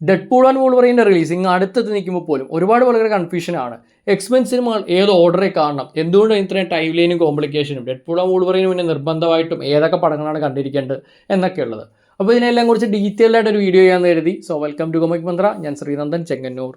Deadpool and വോൾവറീൻ്റെ releasing അടുത്തത് നിൽക്കുമ്പോൾ പോലും ഒരുപാട് വളരെ കൺഫ്യൂഷനാണ്. എക്സ്മെൻ സിനിമകൾ ഏത് ഓർഡറിൽ കാണണം, എന്തുകൊണ്ട് ഇത്രയും ടൈം ലൈനും കോംപ്ലിക്കേഷനും, ഡെഡ്പൂൾ ആൻഡ് വോൾവറീന് പിന്നെ നിർബന്ധമായിട്ടും ഏതൊക്കെ പടങ്ങളാണ് കണ്ടിരിക്കേണ്ടത് എന്നൊക്കെയുള്ളത്. അപ്പോൾ ഇതിനെല്ലാം കുറിച്ച് ഡീറ്റെയിൽഡ് ആയിട്ട് ഒരു വീഡിയോ ചെയ്യാമെന്ന് കരുതി. സോ വെൽക്കം ടു കൊമിക് മന്ത്ര. ഞാൻ ശ്രീനന്ദൻ ചെങ്ങന്നൂർ.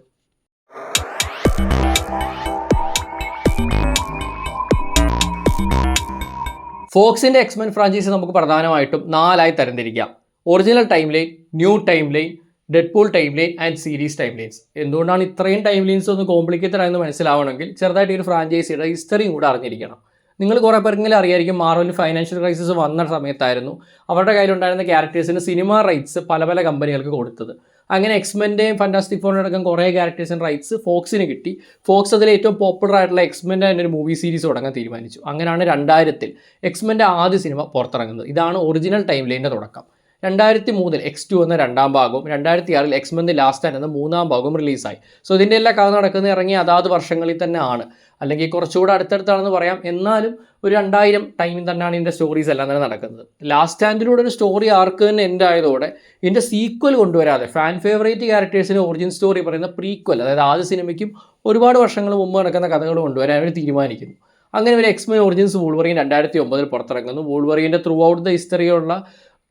ഫോക്സിൻ്റെ എക്സ്മെൻ ഫ്രാഞ്ചൈസി നമുക്ക് പ്രധാനമായിട്ടും 4 ആയി തരംതിരിക്കാം. Original time line, new time line, Deadpool time line and series time lines. എന്തുകൊണ്ടാണ് ഇത്രയും ടൈം ലൈൻസ് ഒന്ന് കോംപ്ലിക്കേറ്റഡ് ആയെന്ന് മനസ്സിലാവണമെങ്കിൽ ചെറുതായിട്ട് ഒരു ഫ്രാഞ്ചൈസിയുടെ ഹിസ്റ്ററിയും കൂടെ അറിഞ്ഞിരിക്കണം. നിങ്ങൾ കുറേ പേർക്കെങ്കിലും അറിയായിരിക്കും, മാർവലിന് ഫൈനാൻഷ്യൽ ക്രൈസിസ് വന്ന സമയത്തായിരുന്നു അവരുടെ കയ്യിലുണ്ടായിരുന്ന ക്യാരക്ടേഴ്സിന് സിനിമ റൈറ്റ്സ് പല പല കമ്പനികൾക്ക് കൊടുത്തത്. അങ്ങനെ എക്സ്മെൻ്റെയും ഫാന്റാസ്റ്റിക് ഫോറിൻ്റെ അടക്കം കുറേ ക്യാരക്ടേഴ്സിന് റൈറ്റ്സ് ഫോക്സിന് കിട്ടി. ഫോക്സ് അതിൽ ഏറ്റവും പോപ്പുലർ ആയിട്ടുള്ള എക്സ്മെൻ്റെ തന്നെ ഒരു മൂവി സീരീസ് തുടങ്ങാൻ തീരുമാനിച്ചു. അങ്ങനെയാണ് 2000 എക്സ്മെൻ്റെ ആദ്യ സിനിമ പുറത്തിറങ്ങുന്നത്. ഇതാണ് ഒറിജിനൽ ടൈം ലൈനിൻ്റെ തുടക്കം. 2003 X2 എന്ന 2ാം ഭാഗവും 2006 എക്സ്മെൻ ദി ലാസ്റ്റ് എന്ന 3ാം ഭാഗവും റിലീസായി. സോ ഇതിൻ്റെ എല്ലാ കഥ നടക്കുന്നത് ഇറങ്ങി അതാത് വർഷങ്ങളിൽ തന്നെ ആണ്, അല്ലെങ്കിൽ കുറച്ചുകൂടെ അടുത്തടുത്താണെന്ന് പറയാം. എന്നാലും ഒരു 2000 ടൈമിൽ തന്നെയാണ് ഇതിൻ്റെ സ്റ്റോറീസ് എല്ലാം തന്നെ നടക്കുന്നത്. ലാസ്റ്റ് സ്റ്റാൻഡിലൂടെ ഒരു സ്റ്റോറി ആർക്ക് തന്നെ എൻഡ് ആയതോടെ ഇതിൻ്റെ സീക്വൽ കൊണ്ടുവരാതെ ഫാൻ ഫേവറേറ്റ് ക്യാരക്ടേഴ്സിന് ഒറിജിൻ സ്റ്റോറി പറയുന്ന പ്രീക്വൽ, അതായത് ആദ്യ സിനിമയ്ക്കും ഒരുപാട് വർഷങ്ങൾ മുമ്പ് നടക്കുന്ന കഥകൾ കൊണ്ടുവരാൻ അവർ തീരുമാനിക്കുന്നു. അങ്ങനെ ഒരു എക്സ്മെൻ ഒറിജിൻസ് വോൾവറീൻ 2009 പുറത്തിറങ്ങുന്നു. വോൾവറീൻ്റെ ത്രൂ ഔട്ട് ദ ഹിസ്റ്ററിയുള്ള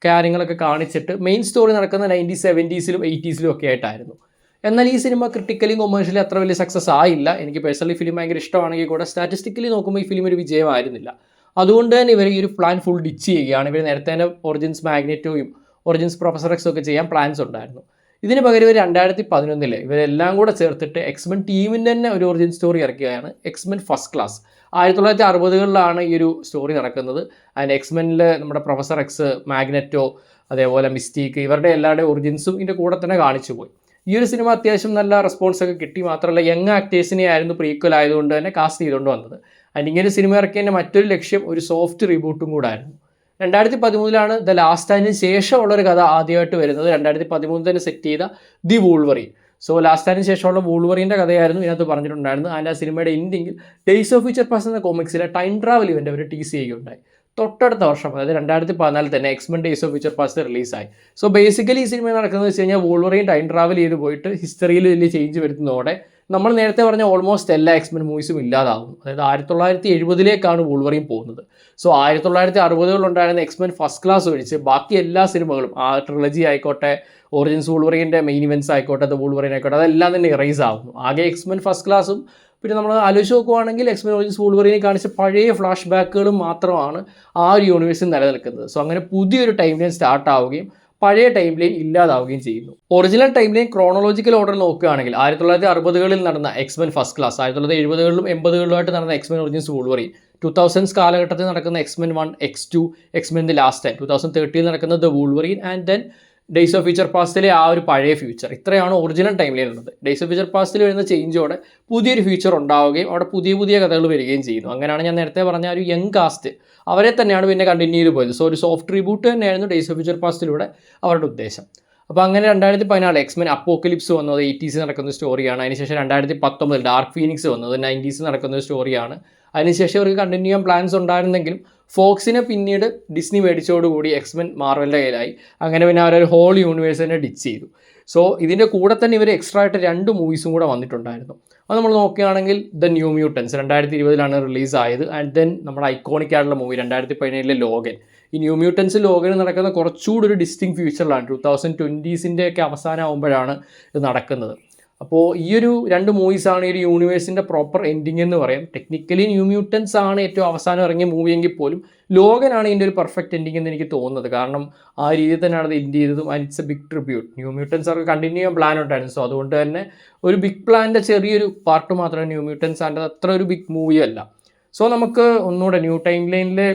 കാര്യങ്ങളൊക്കെ കാണിച്ചിട്ട് മെയിൻ സ്റ്റോറി നടക്കുന്ന 1970s 80s ഒക്കെ ആയിട്ടായിരുന്നു. എന്നാൽ ഈ സിനിമ ക്രിട്ടിക്കലി കൊമേഴ്ഷ്യലി അത്ര വലിയ സക്സസ് ആയില്ല. എനിക്ക് പേഴ്സണലി ഫിലിം ഭയങ്കര ഇഷ്ടമാണെങ്കിൽ കൂടെ സ്റ്റാറ്റിസ്റ്റിക്കലി നോക്കുമ്പോൾ ഈ ഫിലിം ഒരു വിജയമായിരുന്നില്ല. അതുകൊണ്ട് തന്നെ ഇവർ ഈ ഒരു പ്ലാൻ ഫുൾ ഡിച്ച് ചെയ്യുകയാണ്. ഇവർ നേരത്തെ തന്നെ ഒറിജിൻസ് മാഗ്നറ്റോയും ഒറിജിൻസ് പ്രൊഫസർ എക്സും ഒക്കെ ചെയ്യാൻ പ്ലാൻസ് ഉണ്ടായിരുന്നു. ഇതിന് പകരം ഇവർ 2011 ഇവരെല്ലാം കൂടെ ചേർത്തിട്ട് എക്സ്മെൻ ടീമിൻ്റെ തന്നെ ഒരു ഒറിജിൻ സ്റ്റോറി ഇറക്കുകയാണ്, എക്സ്മെൻ ഫസ്റ്റ് ക്ലാസ്. 1960കളിലാണ് ഈ ഒരു സ്റ്റോറി നടക്കുന്നത്. അതിൻ്റെ എക്സ്മെനിൽ നമ്മുടെ പ്രൊഫസർ എക്സ്, മാഗ്നറ്റോ, അതേപോലെ മിസ്റ്റീക്ക്, ഇവരുടെ എല്ലാവരുടെയും ഒറിജിൻസും ഇതിൻ്റെ കൂടെ തന്നെ കാണിച്ചു പോയി. ഈ ഒരു സിനിമ അത്യാവശ്യം നല്ല റെസ്പോൺസൊക്കെ കിട്ടി. മാത്രമല്ല യങ് ആക്ടേഴ്സിനെ ആയിരുന്നു പ്രീക്വൽ ആയതുകൊണ്ട് തന്നെ കാസ്റ്റ് ചെയ്തുകൊണ്ട് വന്നത്. അതിന് ഇങ്ങനെ സിനിമ ഇറക്കിയതിൻ്റെ മറ്റൊരു ലക്ഷ്യം ഒരു സോഫ്റ്റ് റീബൂട്ടും കൂടെ ആയിരുന്നു. 2013 ദ ലാസ്റ്റ് സ്റ്റാൻഡിന് ശേഷമുള്ളൊരു കഥ ആദ്യമായിട്ട് വരുന്നത്. 2013 തന്നെ സെറ്റ് ചെയ്ത ദി വോൾവറീൻ. സോ ലാസ്റ്റ് സ്റ്റാൻഡിന് ശേഷമുള്ള വോൾവറീൻ്റെ കഥയായിരുന്നു ഇതിനകത്ത് പറഞ്ഞിട്ടുണ്ടായിരുന്നു. അതിൻ്റെ ആ സിനിമയുടെ എൻഡിങ്ങിൽ ഡേയ്സ് ഓഫ് ഫ്യൂച്ചർ പാസ്റ്റ് എന്ന കോമിക്സിലെ ടൈം ട്രാവൽ ഇവൻ്റ് അവർ ടീസ് ചെയ്യുകയുണ്ടായി. തൊട്ടടുത്ത വർഷം, അതായത് 2014 തന്നെ X Men days of future past റിലീസായി. സോ ബേസിക്കലി ഈ സിനിമ നടക്കുന്നത് വെച്ച് കഴിഞ്ഞാൽ വോൾവറീൻ ടൈം ട്രാവൽ ചെയ്ത് പോയിട്ട് ഹിസ്റ്ററിയിൽ വലിയ ചേഞ്ച് വരുത്തുന്നതോടെ നമ്മൾ നേരത്തെ പറഞ്ഞ ഓൾമോസ്റ്റ് എല്ലാ എക്സ്മെൻ മൂവീസും ഇല്ലാതാകും. അതായത് 1970 വോൾവറീൻ പോകുന്നത്. സോ 1960 എക്സ്മെൻ ഫസ്റ്റ് ക്ലാസ് ഒഴിച്ച് ബാക്കി എല്ലാ സിനിമകളും, ആ ട്രിലജി ആയിക്കോട്ടെ, ഒറിജിൻസ് വോൾവറീൻ്റെ മെയിൻ ഇവൻറ്റ്സ് ആയിക്കോട്ടെ, ദ വോൾവറീൻ ആയിക്കോട്ടെ, അതെല്ലാം തന്നെ ഇറേസ് ആകുന്നു. ആകെ എക്സ്മെൻ ഫസ്റ്റ് ക്ലാസും പിന്നെ നമ്മൾ ആലോചിച്ച് നോക്കുവാണെങ്കിൽ എക്സ്മെൻ ഒറിജിൻസ് വോൾവറീനെ കാണിച്ച പഴയ ഫ്ലാഷ് ബാക്കുകളും മാത്രമാണ് ആ ഒരു യൂണിവേഴ്സിൽ നിലനിൽക്കുന്നത്. സോ അങ്ങനെ പുതിയൊരു ടൈം ലൈൻ സ്റ്റാർട്ട് ആവുകയും പഴയ ടൈം ലൈൻ ഇല്ലാതാവുകയും ചെയ്യുന്നു. ഒറിജിനൽ ടൈം ലൈൻ ക്രോണോളജിക്കൽ ഓർഡറിൽ നോക്കുകയാണെങ്കിൽ 1960കളിൽ നടന്ന എക്സ്മെൻ ഫസ്റ്റ് ക്ലാസ്, 1970കളിലും 80കളിലുമായിട്ട് നടന്ന എക്സ്മെൻ ഒറിജിൻസ് വോൾവറീൻ, 2000s കാലഘട്ടത്തിൽ നടക്കുന്ന X Men 1, X2, X Men the last time, 2013 നടക്കുന്ന the Wolverine and then days of future പാസ്റ്റിലെ ആ ഒരു പഴയ ഫ്യൂച്ചർ. ഇത്രയാണ് ഒറിജിനൽ ടൈം ലൈൻ ഉള്ളത്. ഡേയ്സ് ഓഫ് ഫ്യൂച്ചർ പാസ്റ്റിൽ വരുന്ന ചേഞ്ചോടെ പുതിയൊരു ഫ്യൂച്ചർ ഉണ്ടാവുകയും അവിടെ പുതിയ പുതിയ കഥകൾ വരികയും ചെയ്യുന്നു. അങ്ങനെയാണ് ഞാൻ നേരത്തെ പറഞ്ഞ ഒരു യങ് കാസ്റ്റ് അവരെ തന്നെയാണ് പിന്നെ കണ്ടിന്യൂ ചെയ്ത് പോയത്. സോ ഒരു സോഫ്റ്റ് റീബൂട്ട് തന്നെയായിരുന്നു ഡേയ്സ് ഓഫ് ഫ്യൂച്ചർ പാസ്റ്റിലൂടെ അവരുടെ ഉദ്ദേശം. അപ്പോൾ അങ്ങനെ 2014 എക്സ്മെൻ അപ്പോക്കലിപ്സ് വന്നത് 80s നടക്കുന്ന സ്റ്റോറിയാണ്. അതിനുശേഷം 2019 ഡാർക്ക് ഫീനിക്സ് വന്നത് 90s നടക്കുന്ന സ്റ്റോറിയാണ്. അതിനുശേഷം അവർക്ക് കണ്ടിന്യൂ ചെയ്യാൻ പ്ലാൻസ് ഉണ്ടായിരുന്നെങ്കിലും ഫോക്സിനെ പിന്നീട് ഡിസ്നി മേടിച്ചോടുകൂടി എക്സ്മെൻ മാർവലിൻ്റെ കയ്യിലായി. അങ്ങനെ പിന്നെ അവരൊരു ഹോൾ യൂണിവേഴ്സ് തന്നെ ഡിച്ച് ചെയ്തു. സോ ഇതിൻ്റെ കൂടെ തന്നെ ഇവർ എക്സ്ട്രാ ആയിട്ട് 2 മൂവീസും കൂടെ വന്നിട്ടുണ്ടായിരുന്നു. അത് നമ്മൾ നോക്കുകയാണെങ്കിൽ ദ ന്യൂ മ്യൂട്ടൻസ് 2020 റിലീസായത്. ആൻഡ് ദെൻ നമ്മുടെ ഐക്കോണിക് ആയിട്ടുള്ള മൂവി 2017 ലോഗൻ. ഈ ന്യൂ മ്യൂട്ടൻസ് ലോഗന് നടക്കുന്ന കുറച്ചുകൂടി ഒരു ഡിസ്റ്റിങ് ഫ്യൂച്ചറിലാണ്. 2020s ഒക്കെ അവസാനമാകുമ്പോഴാണ് ഇത് നടക്കുന്നത്. അപ്പോൾ ഈ ഒരു 2 മൂവീസാണ് ഈ ഒരു യൂണിവേഴ്സിൻ്റെ പ്രോപ്പർ എൻഡിങ് എന്ന് പറയാം. ടെക്നിക്കലി ന്യൂ മ്യൂട്ടൻസ് ആണ് ഏറ്റവും അവസാനം ഇറങ്ങിയ മൂവി എങ്കിൽ പോലും ലോഗനാണ് ഇതിൻ്റെ ഒരു പെർഫെക്റ്റ് എൻഡിങ് എന്ന് എനിക്ക് തോന്നുന്നത്. കാരണം ആ രീതിയിൽ തന്നെയാണ് അത് എൻഡ് ചെയ്തതും. And it's a big tribute. New mutants അവർക്ക് കണ്ടിന്യൂ ചെയ്യാൻ പ്ലാൻ ഉണ്ടായിരുന്നു. സോ അതുകൊണ്ട് തന്നെ ഒരു ബിഗ് പ്ലാൻ്റെ ചെറിയൊരു പാർട്ട് മാത്രമേ ന്യൂ മ്യൂട്ടൻസ് ആൻഡ് അത്ര ഒരു ബിഗ് മൂവി അല്ല. സോ നമുക്ക് ഒന്നുകൂടെ ന്യൂ ടൈം ലൈനിലെ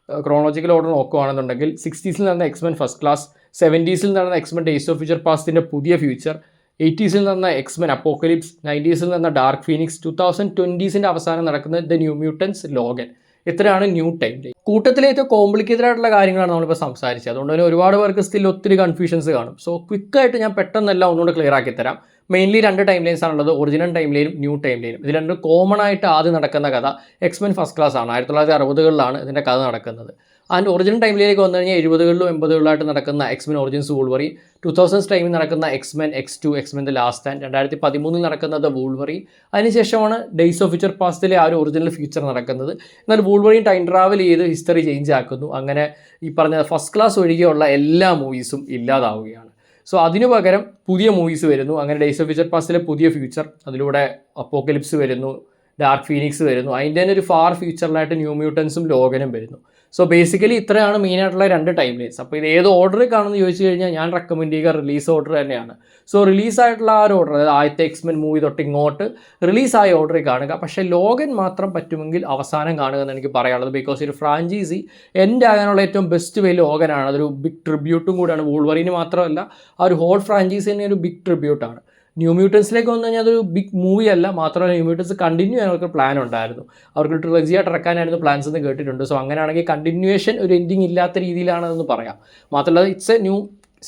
ക്രോണോളജിക്കൽ ഓർഡർ നോക്കുകയാണെന്നുണ്ടെങ്കിൽ 60s നടന്ന എക്സ്മെൻ ഫസ്റ്റ് ക്ലാസ്, 70s നടന്ന എക്സ്മെൻ ഡേയ്സ് ഓഫ് ഫ്യൂച്ചർ പാസ്റ്റിൻ്റെ പുതിയ ഫ്യൂച്ചർ, 80s നടന്ന എക്സ്മെൻ അപ്പോക്കലിപ്സ്, 90s നടന്ന ഡാർക്ക് ഫീനിക്സ്, 2020s അവസാനം നടക്കുന്ന ദ ന്യൂ മ്യൂട്ടൻസ് ലോഗൻ. ഇത്രയാണ് ന്യൂ ടൈം ലൈൻ. കൂട്ടത്തിലെ ഏറ്റവും കോംപ്ലിക്കേറ്റഡ് ആയിട്ടുള്ള കാര്യങ്ങളാണ് നമ്മളിപ്പോൾ സംസാരിച്ചത്. അതുകൊണ്ട് തന്നെ ഒരുപാട് പേർക്ക് സ്റ്റിൽ ഒത്തിരി കൺഫ്യൂഷൻസ് കാണും. സോ ക്വിക്കായിട്ട് ഞാൻ പെട്ടെന്നെല്ലാം ഒന്നുകൂടെ ക്ലിയർ ആക്കി തരാം. മെയിൻലി 2 ടൈം ലൈൻസ് ആണുള്ളത്, ഒറിജിനൽ ടൈം ലൈനും ന്യൂ ടൈം ലൈനും. ഇത് 2 കോമൺ ആയിട്ട് ആദ്യം നടക്കുന്ന കഥ എക്സ്മെൻ ഫസ്റ്റ് ക്ലാസ് ആണ്. 1960കളിലാണ് ഇതിൻ്റെ കഥ നടക്കുന്നത്. ആൻഡ് ഒറിജിനൽ ടൈമിലേക്ക് വന്നു കഴിഞ്ഞാൽ 70കളിലും 80കളിലായിട്ട് നടക്കുന്ന എക്സ്മെൻ ഒറിജിൻസ് വൂൾവറിൻ, 2000s ടൈമിൽ നടക്കുന്ന X-Men X2 X-Men the last stand, 2013 നടക്കുന്ന ദ വൂൾവറിൻ, അതിനുശേഷമാണ് ഡേയ്സ് ഓഫ് ഫ്യൂച്ചർ പാസ്റ്റിലെ ആ ഒരു ഒറിജിനൽ ഫ്യൂച്ചർ നടക്കുന്നത്. എന്നാൽ വൂൾവറിൻ ടൈം ട്രാവൽ ചെയ്ത് ഹിസ്റ്ററി ചേഞ്ച് ആക്കുന്നു. അങ്ങനെ ഈ പറഞ്ഞ ഫസ്റ്റ് ക്ലാസ് ഒഴികെയുള്ള എല്ലാ മൂവീസും ഇല്ലാതാവുകയാണ്. സോ അതിനു പകരം പുതിയ മൂവീസ് വരുന്നു. അങ്ങനെ ഡേയ്സ് ഓഫ് ഫ്യൂച്ചർ പാസ്റ്റിലെ പുതിയ ഫ്യൂച്ചർ, അതിലൂടെ അപ്പോക്കലിപ്സ് വരുന്നു, ഡാർക്ക് ഫീനിക്സ് വരുന്നു. അതിൻ്റെ തന്നെ ഒരു ഫാർ ഫ്യൂച്ചറിലായിട്ട് ന്യൂ മ്യൂട്ടൻസും ലോഗനും വരുന്നു. സോ ബേസിക്കലി ഇത്രയാണ് മെയിനായിട്ടുള്ള 2 ടൈം ലൈൻസ്. അപ്പോൾ ഇത് ഏത് ഓർഡറിൽ കാണുമെന്ന് ചോദിച്ചു കഴിഞ്ഞാൽ ഞാൻ റെക്കമെൻഡ് ചെയ്യുക റിലീസ് ഓർഡർ തന്നെയാണ്. സോ റിലീസായിട്ടുള്ള ആ ഒരു ഓർഡർ, അതായത് ആദ്യത്തെ എക്സ്മെൻ മൂവി തൊട്ട് ഇങ്ങോട്ട് റിലീസായ ഓർഡറിൽ കാണുക. പക്ഷേ ലോഗൻ മാത്രം പറ്റുമെങ്കിൽ അവസാനം കാണുക എന്ന് എനിക്ക് പറയാനുള്ളത്. ബിക്കോസ് ഒരു ഫ്രാഞ്ചൈസി എൻഡ് ആകാനുള്ള ഏറ്റവും ബെസ്റ്റ് വേ ലോഗനാണ്. അതൊരു ബിഗ് ട്രിബ്യൂട്ടും കൂടിയാണ്. വൂൾവറിന് മാത്രമല്ല, ആ ഒരു ഹോൾ ഫ്രാഞ്ചൈസി തന്നെ ഒരു ബിഗ് ട്രിബ്യൂട്ടാണ്. ന്യൂ മ്യൂട്ടൻസിലേക്ക് വന്നു കഴിഞ്ഞാൽ അതൊരു ബിഗ് മൂവി അല്ല, മാത്രമല്ല ന്യൂ മ്യൂട്ടൻസ് കണ്ടിന്യൂ ചെയ്യാൻ അവർക്ക് പ്ലാൻ ഉണ്ടായിരുന്നു. അവർക്ക് ട്രിലജിയായിട്ട് ഇറക്കാനായിരുന്നു പ്ലാൻസ് എന്ന് കേട്ടിട്ടുണ്ട്. സോ അങ്ങനെയാണെങ്കിൽ കണ്ടിന്യൂവേഷൻ ഒരു എൻഡിങ് ഇല്ലാത്ത രീതിയിലാണെന്ന് പറയാം. മാത്രമല്ല it's A new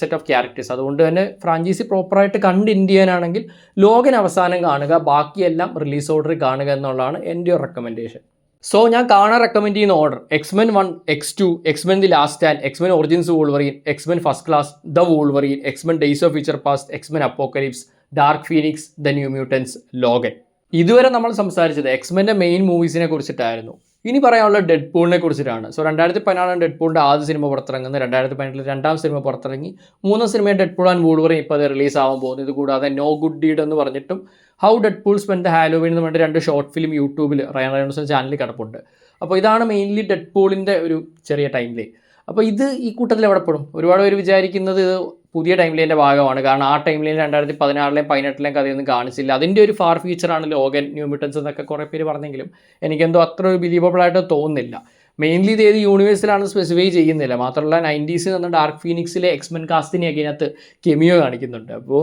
set of characters. അതുകൊണ്ട് തന്നെ ഫ്രാഞ്ചൈസി പ്രോപ്പറായിട്ട് കണ്ടിന്യൂ ചെയ്യാനാണെങ്കിൽ ലോഗൻ അവസാനം കാണുക, ബാക്കിയെല്ലാം റിലീസ് ഓർഡറിൽ കാണുക എന്നുള്ളതാണ് എൻ്റെ ഒരു റെക്കമെൻഡേഷൻ. സോ ഞാൻ കാണാൻ റെക്കമെൻഡ് ചെയ്യുന്ന order X-Men 1, X2, X Men the last stand, X-Men origins Wolverine, X-Men first class, the Wolverine, X-Men days of future past, X-Men apocalypse, dark Phoenix, the new mutants, Logan. ഇതുവരെ നമ്മൾ സംസാരിച്ചത് എക്സ്മെൻ്റെ main മൂവീസിനെ കുറിച്ചിട്ടായിരുന്നു. ഇനി പറയാനുള്ള dead പൂളിനെ കുറിച്ചിട്ടാണ്. So 2014 dead പൂളിൻ്റെ ആദ്യ cinema പുറത്തിറങ്ങുന്നത്, 2018 രണ്ടാം cinema പുറത്തിറങ്ങി, 3ാം cinema dead pool and Wolverine ഇപ്പോൾ അത് റിലീസ് ആവാൻ പോകുന്നു. ഇത് കൂടാതെ നോ ഗുഡ് ഡീഡ് എന്ന് പറഞ്ഞിട്ടും how dead pool spend the Halloween എന്ന് പറഞ്ഞിട്ട് 2 ഷോർട്ട് ഫിലിം യൂട്യൂബിൽ റയൻ റെയ്നോൾഡ്സിൻ്റെ ചാനലിൽ കിടപ്പുണ്ട്. അപ്പോൾ ഇതാണ് മെയിൻലി ഡെഡ് പൂളിൻ്റെ ഒരു ചെറിയ ടൈം ലൈൻ. അപ്പോൾ ഇത് ഈ കൂട്ടത്തിൽ എവിടെ പെടും? ഒരുപാട് പേര് വിചാരിക്കുന്നത് ഇത് പുതിയ ടൈം ലൈൻ്റെ ഭാഗമാണ്. കാരണം ആ ടൈം ലൈൻ 2016 18 കഥയൊന്നും കാണിച്ചില്ല. അതിൻ്റെ ഒരു ഫാർ ഫ്യൂച്ചറാണ് ലോഗൻ, ന്യൂ മ്യൂട്ടൻസ് എന്നൊക്കെ കുറേ പേര് പറഞ്ഞെങ്കിലും എനിക്കെന്തോ അത്ര ഒരു ബിലീവബിൾ ആയിട്ട് തോന്നുന്നില്ല. മെയിൻലി ഇത് ഏത് യൂണിവേഴ്സിലാണ് സ്പെസിഫൈ ചെയ്യുന്നില്ല. മാത്രമല്ല 90s എന്ന ഡാർക്ക് ഫീനിക്സിലെ എക്സ്മെൻ കാസ്റ്റിനെയൊക്കെ ഇതിനകത്ത് കെമിയോ കാണിക്കുന്നുണ്ട്. അപ്പോൾ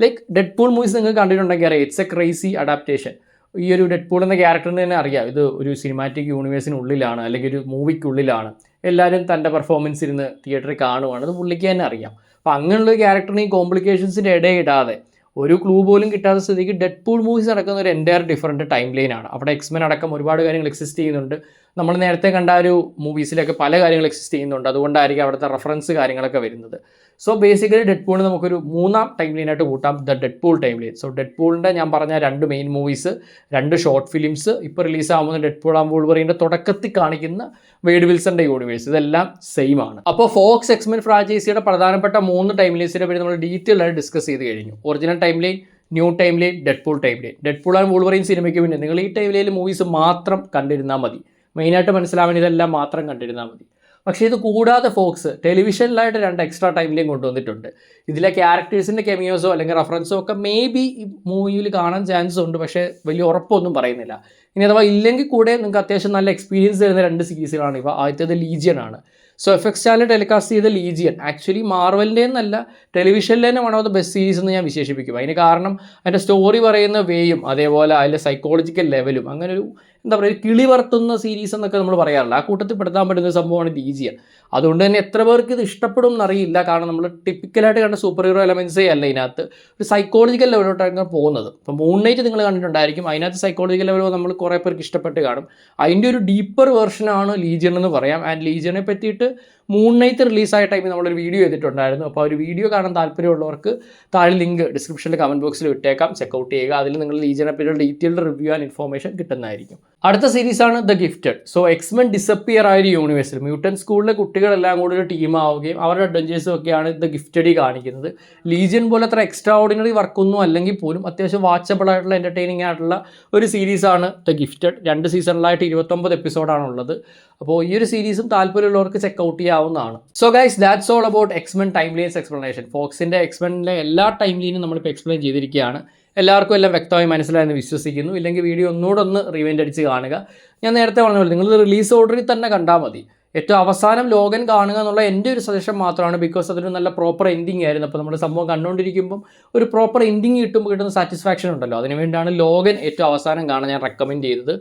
ലൈക്ക് ഡെഡ് പൂൾ മൂവീസ് നിങ്ങൾ കണ്ടിട്ടുണ്ടെങ്കിൽ അറിയാം, ഇറ്റ്സ് എ ക്രേസി അഡാപ്റ്റേഷൻ. ഈ ഒരു ഡെഡ് പൂൾ എന്ന ക്യാരക്ടറിന് തന്നെ അറിയാം ഇത് ഒരു സിനിമാറ്റിക് യൂണിവേഴ്സിനുള്ളിലാണ്, അല്ലെങ്കിൽ ഒരു മൂവിക്കുള്ളിലാണ്. എല്ലാവരും തൻ്റെ പെർഫോമൻസ് ഇരുന്ന് തിയേറ്ററിൽ കാണുവാണ്, അത് പുള്ളിക്ക് തന്നെ അറിയാം. അപ്പോൾ അങ്ങനെയുള്ള ക്യാരക്ടറിന് ഈ കോംപ്ലിക്കേഷൻസിൻ്റെ ഇടയിടാതെ ഒരു ക്ലൂ പോലും കിട്ടാത്ത സ്ഥിതിക്ക് ഡെഡ് പൂൾ മൂവീസ് നടക്കുന്ന ഒരു എൻ്റയർ ഡിഫറൻറ്റ് ടൈം ലൈനാണ്. അവിടെ എക്സ്മെൻ അടക്കം ഒരുപാട് കാര്യങ്ങൾ എക്സിസ്റ്റ് ചെയ്യുന്നുണ്ട്. നമ്മൾ നേരത്തെ കണ്ട ഒരു മൂവീസിലൊക്കെ പല കാര്യങ്ങൾ എക്സിസ്റ്റ് ചെയ്യുന്നുണ്ട്. അതുകൊണ്ടായിരിക്കും അവിടുത്തെ റെഫറൻസ് കാര്യങ്ങളൊക്കെ വരുന്നത്. സോ ബേസിക്കലി ഡെഡ് പൂളിന് നമുക്കൊരു 3ാം ടൈം ലൈനായിട്ട് കൂട്ടാം, the Deadpool timeline. So ഡെഡ് പൂളിൻ്റെ ഞാൻ പറഞ്ഞ 2 മെയിൻ മൂവീസ്, 2 ഷോർട്ട് ഫിലിംസ്, ഇപ്പോൾ റിലീസാകുന്ന ഡെഡ് പൂൾ ആൻഡ് വൂൾവറിൻ്റെ തുടക്കത്തിൽ കാണിക്കുന്ന വെയ്ഡ് വിൽസന്റെ യൂണിവേഴ്സ്, ഇതെല്ലാം സെയിം ആണ്. അപ്പോൾ ഫോക്സ് എക്സ്മെൻ ഫ്രാഞ്ചൈസിയുടെ പ്രധാനപ്പെട്ട 3 ടൈം ലൈൻസിനെ പറ്റി നമ്മൾ ഡീറ്റെയിൽ ആയിട്ട് ഡിസ്കസ് ചെയ്ത് കഴിഞ്ഞു. Original time line, new time line, dead pool time line. Dead pool and Wolverine സിനിമയ്ക്ക് പിന്നെ നിങ്ങൾ ഈ ടൈം ലൈനിൽ മൂവീസ് മാത്രം കണ്ടിരുന്നാൽ മതി. മെയിനായിട്ട് മനസ്സിലാവാൻ ഇതെല്ലാം മാത്രം കണ്ടിരുന്നാൽ മതി. പക്ഷേ ഇത് കൂടാതെ ഫോക്സ് ടെലിവിഷനിലായിട്ട് 2 എക്സ്ട്രാ ടൈം ലൈൻ കൊണ്ടുവന്നിട്ടുണ്ട്. ഇതിലെ ക്യാരക്ടേഴ്സിൻ്റെ കെമിയോസോ അല്ലെങ്കിൽ റെഫറൻസോ ഒക്കെ മേ ബി ഈ മൂവിയിൽ കാണാൻ ചാൻസ് ഉണ്ട്, പക്ഷേ വലിയ ഉറപ്പൊന്നും പറയുന്നില്ല. ഇനി അഥവാ ഇല്ലെങ്കിൽ കൂടെ നിങ്ങൾക്ക് അത്യാവശ്യം നല്ല എക്സ്പീരിയൻസ് തരുന്ന 2 സീരീസുകളാണ് ഇവ. ആദ്യത്തേത് ലീജിയൻ ആണ്. സോ FX ചാനൽ ടെലികാസ്റ്റ് ചെയ്ത ലീജിയൻ ആക്ച്വലി മാർവലിൻ്റെ എന്നല്ല, ടെലിവിഷനിൽ തന്നെ one of the best series എന്ന് ഞാൻ വിശേഷിപ്പിക്കും. അതിന് കാരണം അതിൻ്റെ സ്റ്റോറി പറയുന്ന വേയും അതേപോലെ അതിൻ്റെ സൈക്കോളജിക്കൽ ലെവലും, അങ്ങനെ ഒരു എന്താ പറയുക, കിളി വർത്തുന്ന സീരീസ് എന്നൊക്കെ നമ്മൾ പറയാറില്ല, ആ കൂട്ടത്തിൽ പെടുത്താൻ പറ്റുന്ന സംഭവമാണ് ലീജിയൻ. അതുകൊണ്ട് തന്നെ എത്ര പേർക്ക് ഇത് ഇഷ്ടപ്പെടും എന്നറിയില്ല. കാരണം നമ്മൾ ടിപ്പിക്കലായിട്ട് കണ്ട സൂപ്പർ ഹീറോ എലമെൻസേ അല്ല ഇതിനകത്ത്, ഒരു സൈക്കോളജിക്കൽ ലെവലോട്ടാണ് പോകുന്നത്. ഇപ്പോൾ മൂൺ നൈറ്റ് നിങ്ങൾ കണ്ടിട്ടുണ്ടായിരിക്കും, അതിനകത്ത് സൈക്കോളജിക്കൽ ലെവലോ നമ്മൾ കുറേ പേർക്ക് ഇഷ്ടപ്പെട്ട് കാണും. അതിൻ്റെ ഒരു ഡീപ്പർ വെർഷനാണ് ലീജിയൻ എന്ന് പറയാം. ആൻഡ് ലീജിയനെ പറ്റിയിട്ട് മൂൺ നൈറ്റ് റിലീസായ ടൈമിൽ നമ്മളൊരു വീഡിയോ ചെയ്തിട്ടുണ്ടായിരുന്നു. അപ്പോൾ ആ ഒരു വീഡിയോ കാണാൻ താല്പര്യമുള്ളവർക്ക് താഴെ ലിങ്ക് ഡിസ്ക്രിപ്ഷനിൽ കമൻറ്റ് ബോക്സിൽ വിട്ടേക്കാം, ചെക്കൗട്ട് ചെയ്യുക. അതിൽ നിങ്ങൾ ലീജിയനെ പറ്റിയുള്ള ഡീറ്റെയിൽഡ് റിവ്യൂ ആൻഡ് ഇൻഫോർമേഷൻ കിട്ടുന്നതായിരിക്കും. അടുത്ത സീരീസാണ് the gifted. So X Men disappear ആയ ഒരു യൂണിവേഴ്സിൽ മ്യൂട്ടൻ സ്കൂളിലെ കുട്ടികളെല്ലാം കൂടി ഒരു ടീമാവുകയും അവരുടെ അഡ്വഞ്ചേഴ്സും ഒക്കെയാണ് ദ ഗിഫ്റ്റഡി കാണിക്കുന്നത്. ലീജിയൻ പോലെ അത്ര എക്സ്ട്രാ ഓർഡിനറി വർക്കൊന്നും അല്ലെങ്കിൽ പോലും അത്യാവശ്യം വാച്ചബിൾ ആയിട്ടുള്ള എൻ്റർടൈനിങ് ആയിട്ടുള്ള ഒരു സീരീസാണ് ദ ഗിഫ്റ്റഡ്. 2 സീസണിലായിട്ട് 29 എപ്പിസോഡാണുള്ളത്. അപ്പോൾ ഈ ഒരു സീരീസും താല്പര്യമുള്ളവർക്ക് ചെക്കൗട്ട് ചെയ്യാവുന്നതാണ്. So guys, that's all about X Men timelines explanation. ഫോക്സിൻ്റെ എക്സ്മെനിലെ എല്ലാ ടൈം ലൈനും നമ്മളിപ്പോൾ എക്സ്പ്ലെയിൻ ചെയ്തിരിക്കുകയാണ്. എല്ലാവർക്കും എല്ലാം വ്യക്തമായി മനസ്സിലായെന്ന് വിശ്വസിക്കുന്നു. ഇല്ലെങ്കിൽ വീഡിയോ ഒന്നുകൂടെ റിവൈൻഡ് അടിച്ച് കാണുക. ഞാൻ നേരത്തെ പറഞ്ഞ പോലെ നിങ്ങൾ റിലീസ് ഓർഡറിൽ തന്നെ കണ്ടാൽ മതി. ഏറ്റവും അവസാനം ലോഗൻ കാണുക എന്നുള്ള എൻ്റെ ഒരു സജഷൻ മാത്രമാണ്. ബിക്കോസ് അതൊരു നല്ല പ്രോപ്പർ എൻഡിങ് ആയിരുന്നു. അപ്പോൾ നമ്മുടെ സംഭവം കണ്ടുകൊണ്ടിരിക്കുമ്പം ഒരു പ്രോപ്പർ എൻഡിങ് കിട്ടുമ്പോൾ കിട്ടുന്ന സാറ്റിസ്ഫാക്ഷൻ ഉണ്ടല്ലോ, അതിനുവേണ്ടിയാണ് ലോഗൻ ഏറ്റവും അവസാനം കാണാൻ ഞാൻ റെക്കമെൻഡ് ചെയ്തത്.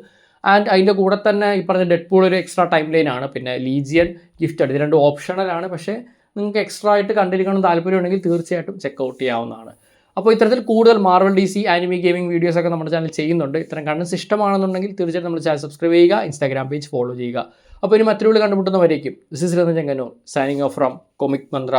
ആൻഡ് അതിൻ്റെ കൂടെ തന്നെ ഈ പറഞ്ഞ ഡെഡ് പൂൾ ഒരു എക്സ്ട്രാ ടൈം ലൈൻ ആണ്. പിന്നെ ലീജിയൻ, ഗിഫ്റ്റഡ്, ഇത് 2 ഓപ്ഷണലാണ്. പക്ഷേ നിങ്ങൾക്ക് എക്സ്ട്രാ ആയിട്ട് കണ്ടിരിക്കണം താല്പര്യമുണ്ടെങ്കിൽ തീർച്ചയായിട്ടും ചെക്കൗട്ട് ചെയ്യാവുന്നതാണ്. അപ്പോൾ ഇത്തരത്തിൽ കൂടുതൽ മാർവൽ, DC, ആനിമി, ഗെയിമിംഗ് വീഡിയോസൊക്കെ നമ്മുടെ ചാനൽ ചെയ്യുന്നുണ്ട്. ഇത്തരം കണ്ടൻസ് ഇഷ്ടമാണെന്നുണ്ടെങ്കിൽ തീർച്ചയായിട്ടും നമ്മുടെ ചാനൽ സബ്സ്ക്രൈബ് ചെയ്യുക, ഇൻസ്റ്റാഗ്രാം പേജ് ഫോളോ ചെയ്യുക. അപ്പോൾ ഇനി മറ്റൊരു കണ്ടുമുട്ടുന്നവരേക്കും this is Ratan Chengannur signing off from Comic Mantra.